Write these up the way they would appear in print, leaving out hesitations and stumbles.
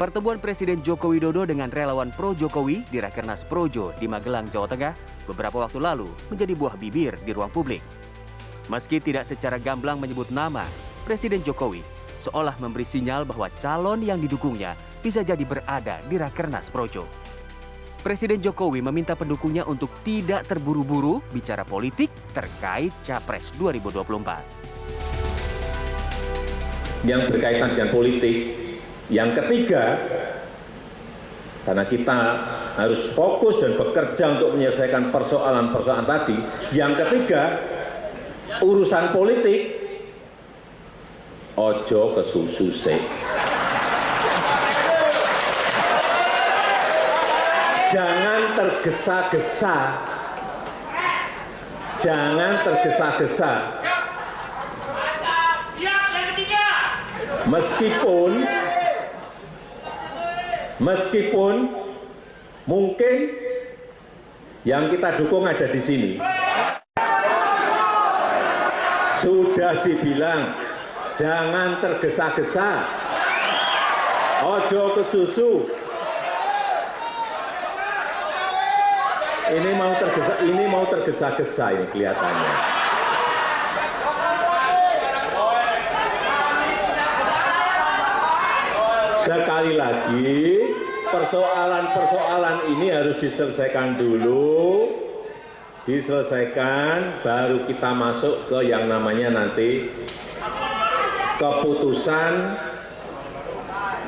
Pertemuan Presiden Joko Widodo dengan relawan pro-Jokowi di Rakernas Projo di Magelang, Jawa Tengah beberapa waktu lalu menjadi buah bibir di ruang publik. Meski tidak secara gamblang menyebut nama, Presiden Jokowi seolah memberi sinyal bahwa calon yang didukungnya bisa jadi berada di Rakernas Projo. Presiden Jokowi meminta pendukungnya untuk tidak terburu-buru bicara politik terkait Capres 2024. Yang berkaitan dengan politik. Yang ketiga, karena kita harus fokus dan bekerja untuk menyelesaikan persoalan-persoalan tadi. Yang ketiga, urusan politik, ojo kesusu sik. Jangan tergesa-gesa. Jangan tergesa-gesa. Meskipun mungkin yang kita dukung ada di sini. Sudah dibilang, jangan tergesa-gesa. Ojo kesusu. Ini mau tergesa-gesa ini kelihatannya. Sekali lagi, persoalan-persoalan ini harus diselesaikan dulu. Diselesaikan, baru kita masuk ke yang namanya nanti keputusan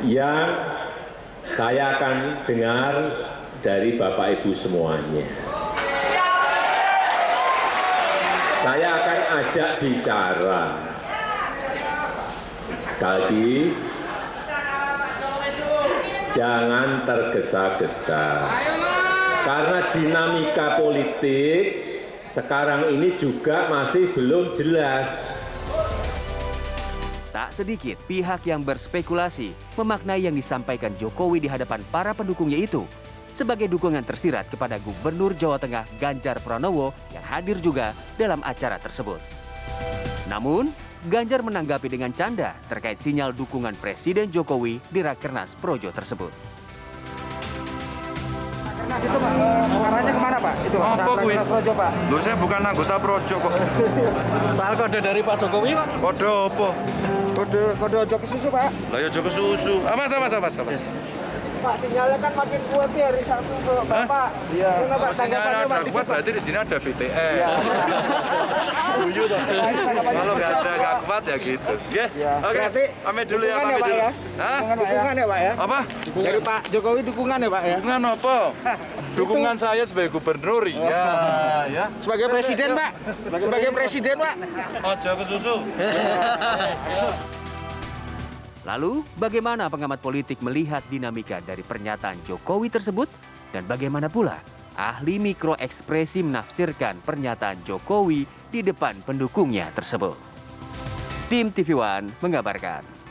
yang saya akan dengar dari Bapak Ibu semuanya. Saya akan ajak bicara. Sekali lagi, jangan tergesa-gesa. Karena dinamika politik sekarang ini juga masih belum jelas. Tak sedikit pihak yang berspekulasi memaknai yang disampaikan Jokowi di hadapan para pendukungnya itu sebagai dukungan tersirat kepada Gubernur Jawa Tengah Ganjar Pranowo yang hadir juga dalam acara tersebut. Namun, Ganjar menanggapi dengan canda terkait sinyal dukungan Presiden Jokowi di Rakernas Projo tersebut. Rakernas itu Pak, arahnya kemana Pak? Itu Pak, Rakernas Projo Pak. Loh, saya bukan anggota Projo kok. Soal kode dari Pak Jokowi Pak? Kode apa? Kode ojo kesusu Pak. Lah ya aja kesusu. Mas. Pak, sinyalnya kan makin kuat ya dari satu ke Bapak. Iya. Kalau sinyalnya ada kuat berarti di sini ada BTS. Iya. Kalau nggak kuat ya gitu. Oke. Berarti Pamit dulu ya, pamit Pak dulu. ya? Hah? Dukungan ya Pak ya? Apa? Dari Pak Jokowi dukungan ya Pak ya? Dukungan apa? Dukungan saya sebagai gubernur ya. Sebagai presiden Pak? Sebagai presiden Pak? Ojo kesusu. Lalu, bagaimana pengamat politik melihat dinamika dari pernyataan Jokowi tersebut? Dan bagaimana pula ahli mikroekspresi menafsirkan pernyataan Jokowi di depan pendukungnya tersebut? Tim TV One mengabarkan.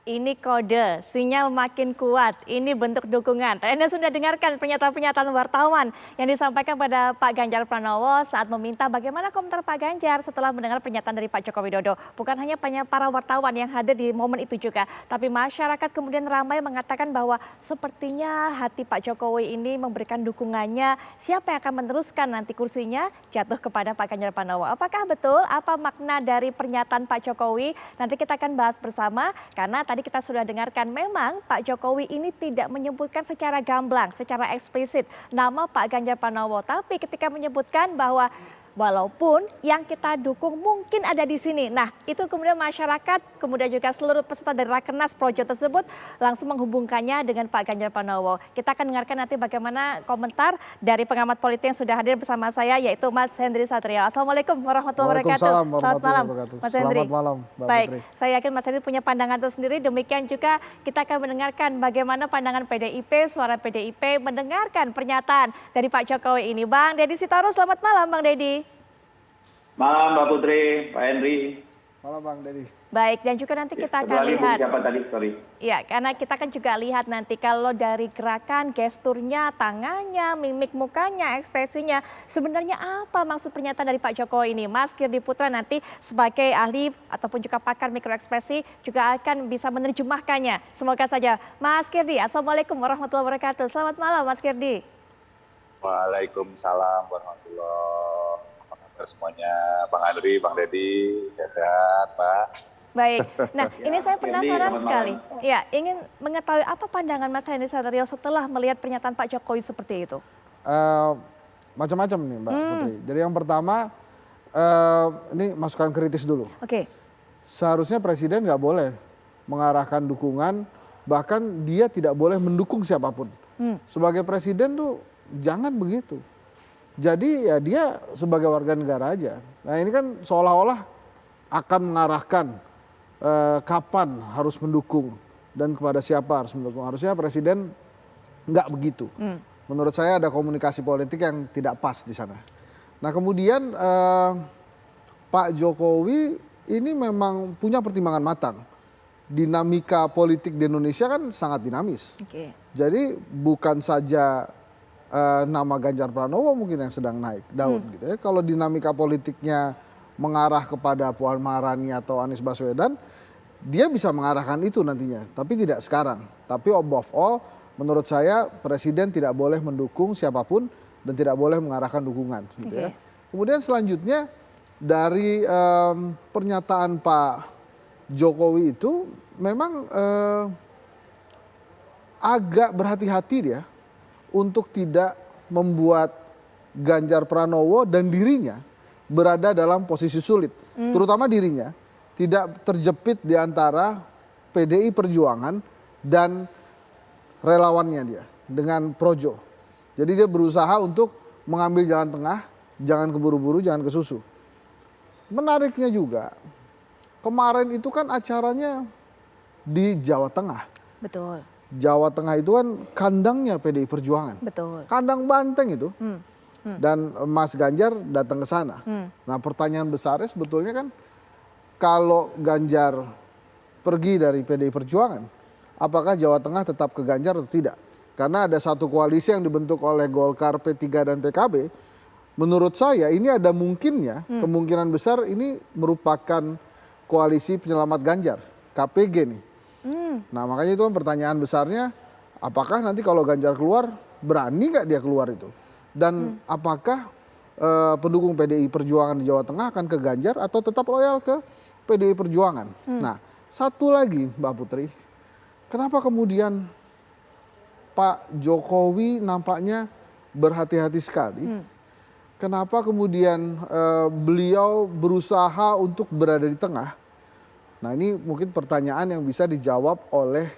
Ini kode, sinyal makin kuat, ini bentuk dukungan. Anda sudah dengarkan pernyataan-pernyataan wartawan yang disampaikan pada Pak Ganjar Pranowo saat meminta bagaimana komentar Pak Ganjar setelah mendengar pernyataan dari Pak Joko Widodo. Bukan hanya para wartawan yang hadir di momen itu juga, tapi masyarakat kemudian ramai mengatakan bahwa sepertinya hati Pak Jokowi ini memberikan dukungannya. Siapa yang akan meneruskan nanti kursinya jatuh kepada Pak Ganjar Pranowo. Apakah betul? Apa makna dari pernyataan Pak Jokowi? Nanti kita akan bahas bersama karena tadi kita sudah dengarkan memang Pak Jokowi ini tidak menyebutkan secara gamblang, secara eksplisit nama Pak Ganjar Pranowo. Tapi ketika menyebutkan bahwa walaupun yang kita dukung mungkin ada di sini. Nah, itu kemudian masyarakat, kemudian juga seluruh peserta dari Rakernas Projo tersebut langsung menghubungkannya dengan Pak Ganjar Pranowo. Kita akan dengarkan nanti bagaimana komentar dari pengamat politik yang sudah hadir bersama saya, yaitu Mas Hendri Satrio. Assalamualaikum warahmatullahi wabarakatuh. Selamat malam, Mas Hendri. Selamat malam, Mbak Baik, Putri. saya yakin Mas Hendri punya pandangan tersendiri. Demikian juga kita akan mendengarkan bagaimana pandangan PDIP, suara PDIP mendengarkan pernyataan dari Pak Jokowi ini. Bang Deddy Sitorus, selamat malam Bang Deddy. Malam Mbak Putri, Pak Henry. Malam Bang Deddy. Baik, dan juga nanti kita akan Lagi, Bu, lihat. siapa tadi? Sorry. Ya, karena kita kan juga lihat nanti kalau dari gerakan, gesturnya, tangannya, mimik mukanya, ekspresinya, sebenarnya apa maksud pernyataan dari Pak Jokowi ini? Mas Kirdi Putra nanti sebagai ahli ataupun juga pakar mikroekspresi juga akan bisa menerjemahkannya. Semoga saja. Mas Kirdi, Assalamualaikum warahmatullahi wabarakatuh. Selamat malam Mas Kirdi. Waalaikumsalam warahmatullahi wabarakatuh semuanya. Bang Andri, Bang Deddy, sehat-sehat Pak. Baik, nah ini saya penasaran selamat sekali. malam. Ya, ingin mengetahui apa pandangan Mas Henry Satrio setelah melihat pernyataan Pak Jokowi seperti itu. Macam-macam nih Mbak Putri. Jadi yang pertama, ini masukan kritis dulu. Oke, Seharusnya presiden nggak boleh mengarahkan dukungan, bahkan dia tidak boleh mendukung siapapun. Sebagai presiden tuh jangan begitu. Jadi ya dia sebagai warga negara aja. Nah ini kan seolah-olah akan mengarahkan kapan harus mendukung dan kepada siapa harus mendukung. Harusnya presiden nggak begitu. Menurut saya ada komunikasi politik yang tidak pas di sana. Nah kemudian Pak Jokowi ini memang punya pertimbangan matang. Dinamika politik di Indonesia kan sangat dinamis. oke. Jadi bukan saja nama Ganjar Pranowo mungkin yang sedang naik daun gitu ya. Kalau dinamika politiknya mengarah kepada Puan Maharani atau Anies Baswedan, dia bisa mengarahkan itu nantinya. Tapi tidak sekarang. Tapi above all, menurut saya presiden tidak boleh mendukung siapapun dan tidak boleh mengarahkan dukungan. Gitu ya. Kemudian selanjutnya dari pernyataan Pak Jokowi itu memang agak berhati-hati dia untuk tidak membuat Ganjar Pranowo dan dirinya berada dalam posisi sulit. Terutama dirinya tidak terjepit di antara PDI Perjuangan dan relawannya dia dengan Projo. Jadi dia berusaha untuk mengambil jalan tengah, jangan keburu-buru, jangan kesusu. Menariknya juga, kemarin itu kan acaranya di Jawa Tengah. Betul, Jawa Tengah itu kan kandangnya PDI Perjuangan. betul. Kandang banteng itu. Dan Mas Ganjar datang ke sana. Nah pertanyaan besarnya sebetulnya kan kalau Ganjar pergi dari PDI Perjuangan, apakah Jawa Tengah tetap ke Ganjar atau tidak? Karena ada satu koalisi yang dibentuk oleh Golkar, P3 dan PKB. Menurut saya ini ada mungkinnya, kemungkinan besar ini merupakan koalisi penyelamat Ganjar, KPG nih. Nah makanya itu kan pertanyaan besarnya, apakah nanti kalau Ganjar keluar, berani nggak dia keluar itu? Dan apakah pendukung PDI Perjuangan di Jawa Tengah akan ke Ganjar atau tetap loyal ke PDI Perjuangan? Nah satu lagi Mbak Putri, kenapa kemudian Pak Jokowi nampaknya berhati-hati sekali? Kenapa kemudian beliau berusaha untuk berada di tengah? Nah ini mungkin pertanyaan yang bisa dijawab oleh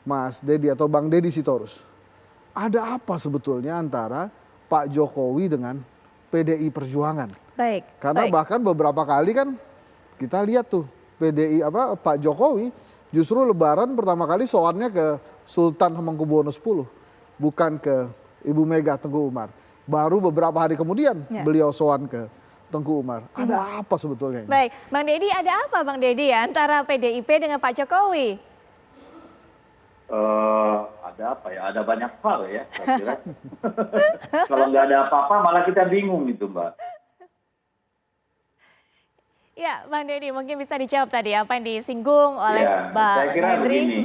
Mas Deddy atau Bang Deddy Sitorus. Ada apa sebetulnya antara Pak Jokowi dengan PDI Perjuangan? Baik. Karena baik. bahkan beberapa kali kan kita lihat tuh Pak Jokowi justru Lebaran pertama kali soannya ke Sultan Hamengkubuwono X, bukan ke Ibu Mega Tengku Umar. Baru beberapa hari kemudian beliau soan ke Tengku Umar. Ada apa sebetulnya ini? Baik, Bang Deddy, ada apa Bang Deddy ya antara PDIP dengan Pak Jokowi? Ada apa ya? Ada banyak hal ya, saya kira. Kalau nggak ada apa-apa malah kita bingung itu, Mbak. Ya, Bang Deddy mungkin bisa dijawab tadi apa yang disinggung oleh Ya, Bang saya kira Henry. begini.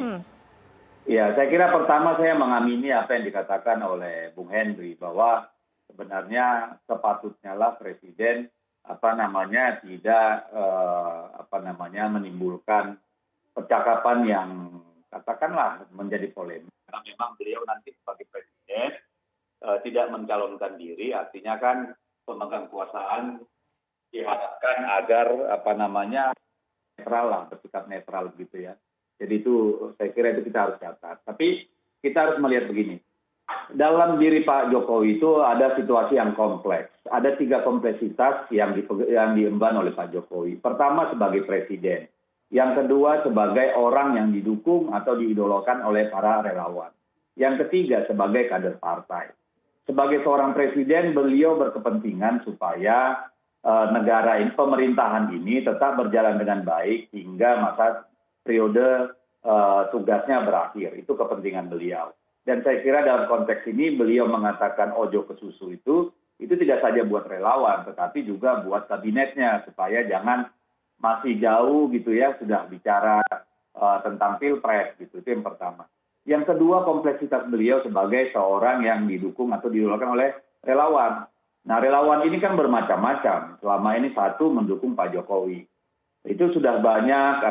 Ya, saya kira pertama saya mengamini apa yang dikatakan oleh Bung Henry bahwa sebenarnya sepatutnya lah Presiden tidak menimbulkan percakapan yang katakanlah menjadi polemik. Karena memang beliau nanti sebagai Presiden tidak mencalonkan diri, artinya kan pemegang kekuasaan diharapkan agar netral lah, bersikap netral gitu ya. Jadi itu saya kira itu kita harus catat. Tapi kita harus melihat begini. Dalam diri Pak Jokowi itu ada situasi yang kompleks. Ada 3 kompleksitas yang diemban oleh Pak Jokowi. Pertama sebagai presiden. Yang kedua sebagai orang yang didukung atau diidolakan oleh para relawan. Yang ketiga sebagai kader partai. Sebagai seorang presiden beliau berkepentingan supaya negara ini, pemerintahan ini tetap berjalan dengan baik hingga masa periode tugasnya berakhir. Itu kepentingan beliau. Dan saya kira dalam konteks ini beliau mengatakan ojo ke susu itu tidak saja buat relawan, tetapi juga buat kabinetnya supaya jangan masih jauh gitu ya sudah bicara tentang pilpres gitu. Itu yang pertama. Yang kedua, kompleksitas beliau sebagai seorang yang didukung atau didolakan oleh relawan. Nah, relawan ini kan bermacam-macam. Selama ini satu mendukung Pak Jokowi. Itu sudah banyak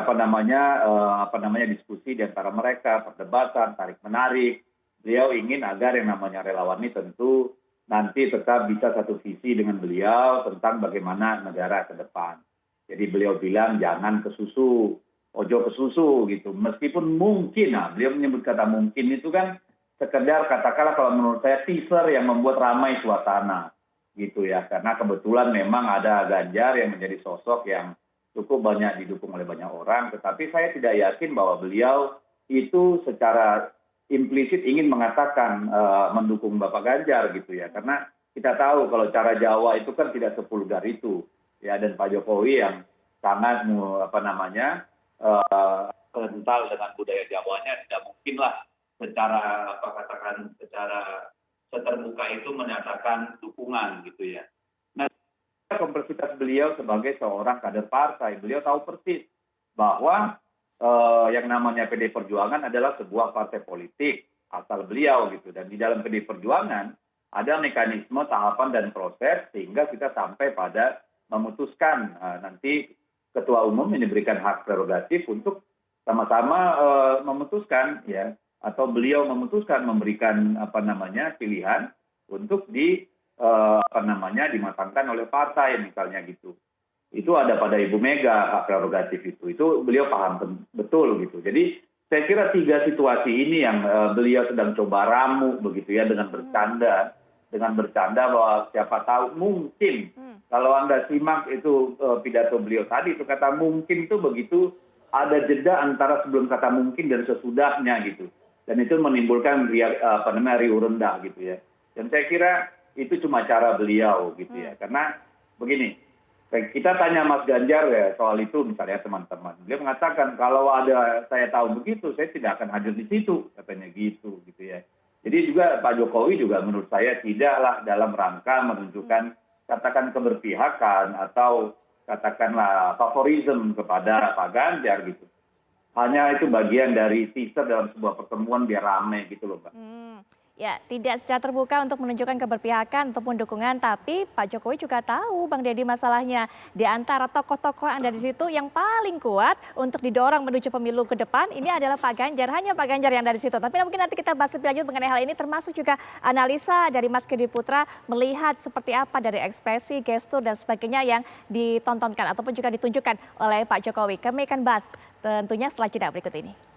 diskusi di antara mereka, perdebatan, tarik-menarik. Beliau ingin agar yang namanya relawan ini tentu nanti tetap bisa satu visi dengan beliau tentang bagaimana negara ke depan. Jadi beliau bilang jangan ke susu, ojo ke susu gitu. Meskipun mungkin, beliau menyebut kata mungkin itu kan sekedar katakanlah kalau menurut saya teaser yang membuat ramai suasana gitu ya. Karena kebetulan memang ada Ganjar yang menjadi sosok yang cukup banyak didukung oleh banyak orang. Tetapi saya tidak yakin bahwa beliau itu secara implisit ingin mengatakan mendukung Bapak Ganjar gitu ya. Karena kita tahu kalau cara Jawa itu kan tidak sepulgar itu. Ya, dan Pak Jokowi yang sangat kental dengan budaya Jawanya tidak mungkinlah secara seterbuka itu menyatakan dukungan gitu ya. Nah, kompleksitas beliau sebagai seorang kader partai, beliau tahu persis bahwa yang namanya PDI Perjuangan adalah sebuah partai politik asal beliau gitu, dan di dalam PDI Perjuangan ada mekanisme tahapan dan proses sehingga kita sampai pada memutuskan nanti ketua umum ini diberikan hak prerogatif untuk sama-sama memutuskan ya, atau beliau memutuskan memberikan pilihan untuk dimatangkan oleh partai misalnya gitu. Itu ada pada Ibu Mega hak prerogatif itu beliau paham betul gitu. Jadi saya kira 3 situasi ini yang beliau sedang coba ramu begitu ya, dengan bercanda bahwa siapa tahu mungkin kalau Anda simak itu pidato beliau tadi, itu kata mungkin itu begitu ada jeda antara sebelum kata mungkin dan sesudahnya gitu. Dan itu menimbulkan riuh rendah gitu ya. Dan saya kira itu cuma cara beliau gitu ya. Karena begini, kita tanya Mas Ganjar ya soal itu misalnya teman-teman. Beliau mengatakan kalau ada saya tahu begitu, saya tidak akan hadir di situ, katanya gitu ya. Jadi juga Pak Jokowi juga menurut saya tidaklah dalam rangka menunjukkan katakan keberpihakan atau katakanlah favorisme kepada Pak Ganjar gitu. Hanya itu bagian dari teaser dalam sebuah pertemuan biar rame gitu loh, Mbak. Ya, tidak secara terbuka untuk menunjukkan keberpihakan ataupun dukungan, tapi Pak Jokowi juga tahu, Bang Deddy, masalahnya di antara tokoh-tokoh yang ada di situ yang paling kuat untuk didorong menuju pemilu ke depan ini adalah Pak Ganjar, hanya Pak Ganjar yang ada di situ. Tapi mungkin nanti kita bahas lebih lanjut mengenai hal ini, termasuk juga analisa dari Mas Kedi Putra melihat seperti apa dari ekspresi, gestur dan sebagainya yang ditontonkan ataupun juga ditunjukkan oleh Pak Jokowi. Kami akan bahas tentunya setelah jeda berikut ini.